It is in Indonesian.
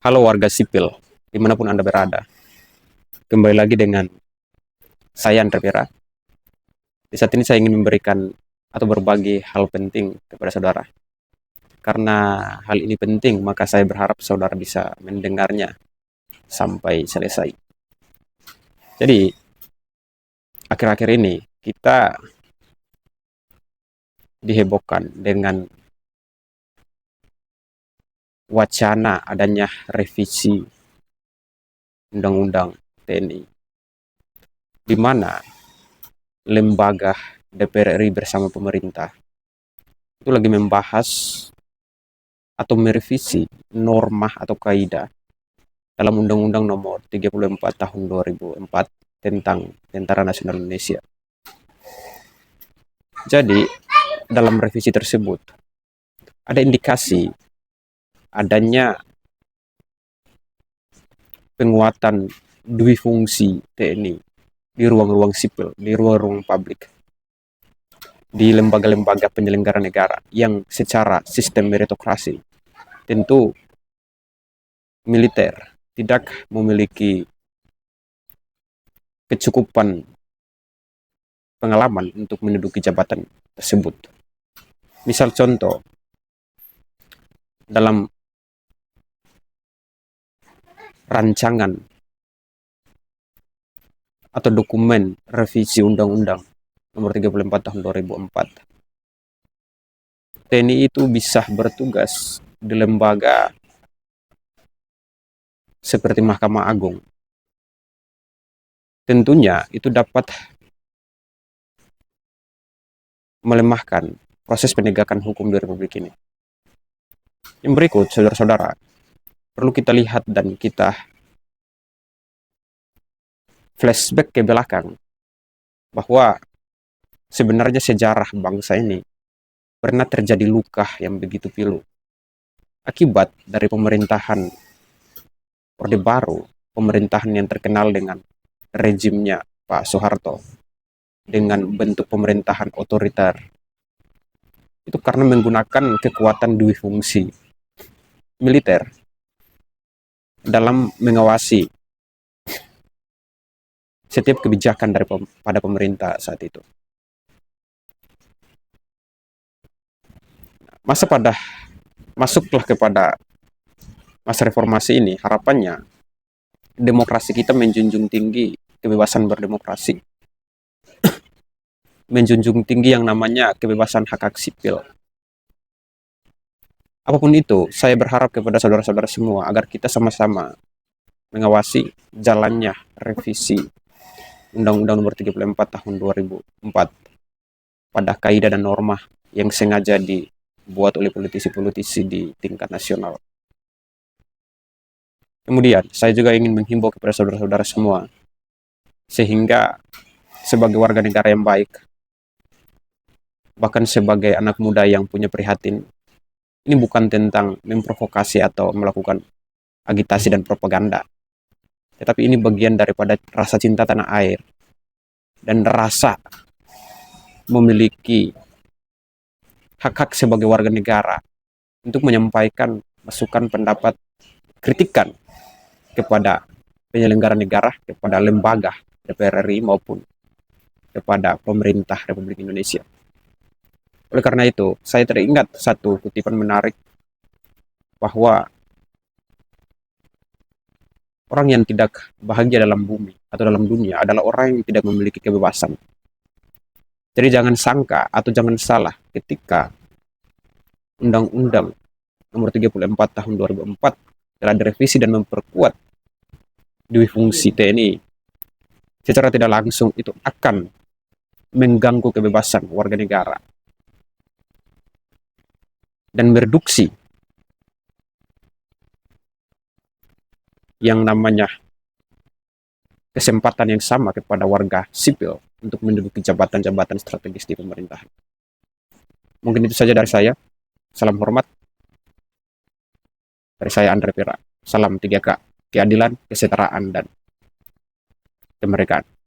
Halo warga sipil, dimanapun Anda berada. Kembali lagi dengan saya Andre Pira. Di saat ini saya ingin memberikan atau berbagi hal penting kepada saudara. Karena hal ini penting, maka saya berharap saudara bisa mendengarnya sampai selesai. Jadi, akhir-akhir ini kita dihebohkan dengan wacana adanya revisi Undang-Undang TNI, di mana lembaga DPR RI bersama pemerintah itu lagi membahas atau merevisi norma atau kaidah dalam Undang-Undang Nomor 34 Tahun 2004 tentang Tentara Nasional Indonesia. Jadi, dalam revisi tersebut ada indikasi adanya penguatan dui fungsi TNI di ruang-ruang sipil, di ruang-ruang publik, di lembaga-lembaga penyelenggara negara yang secara sistem meritokrasi tentu militer tidak memiliki kecukupan pengalaman untuk menduduki jabatan tersebut. Misal contoh, dalam rancangan atau dokumen revisi Undang-Undang Nomor 34 Tahun 2004, TNI itu bisa bertugas di lembaga seperti Mahkamah Agung. Tentunya itu dapat melemahkan proses penegakan hukum di Republik ini. Yang berikut, saudara-saudara, perlu kita lihat dan kita flashback ke belakang bahwa sebenarnya sejarah bangsa ini pernah terjadi luka yang begitu pilu akibat dari pemerintahan Orde Baru, pemerintahan yang terkenal dengan rejimnya Pak Soeharto dengan bentuk pemerintahan otoriter. Itu karena menggunakan kekuatan dui fungsi militer dalam mengawasi setiap kebijakan pada pemerintah saat itu. Masuklah kepada masa reformasi ini, harapannya demokrasi kita menjunjung tinggi kebebasan berdemokrasi, menjunjung tinggi yang namanya kebebasan hak-hak sipil. Apapun itu, saya berharap kepada saudara-saudara semua agar kita sama-sama mengawasi jalannya revisi Undang-Undang Nomor 34 Tahun 2004 pada kaidah dan norma yang sengaja dibuat oleh politisi-politisi di tingkat nasional. Kemudian, saya juga ingin menghimbau kepada saudara-saudara semua, sehingga sebagai warga negara yang baik, bahkan sebagai anak muda yang punya prihatin, ini bukan tentang memprovokasi atau melakukan agitasi dan propaganda, tetapi ini bagian daripada rasa cinta tanah air dan rasa memiliki hak-hak sebagai warga negara untuk menyampaikan masukan, pendapat, kritikan kepada penyelenggara negara, kepada lembaga DPR RI maupun kepada pemerintah Republik Indonesia. Oleh karena itu, saya teringat satu kutipan menarik bahwa orang yang tidak bahagia dalam bumi atau dalam dunia adalah orang yang tidak memiliki kebebasan. Jadi jangan sangka atau jangan salah ketika Undang-Undang Nomor 34 Tahun 2004 telah direvisi dan memperkuat dui fungsi TNI, secara tidak langsung itu akan mengganggu kebebasan warga negara dan mereduksi yang namanya kesempatan yang sama kepada warga sipil untuk menduduki jabatan-jabatan strategis di pemerintahan. Mungkin itu saja dari saya. Salam hormat dari saya Andre Pira. Salam 3K, keadilan, kesetaraan, dan kemerdekaan.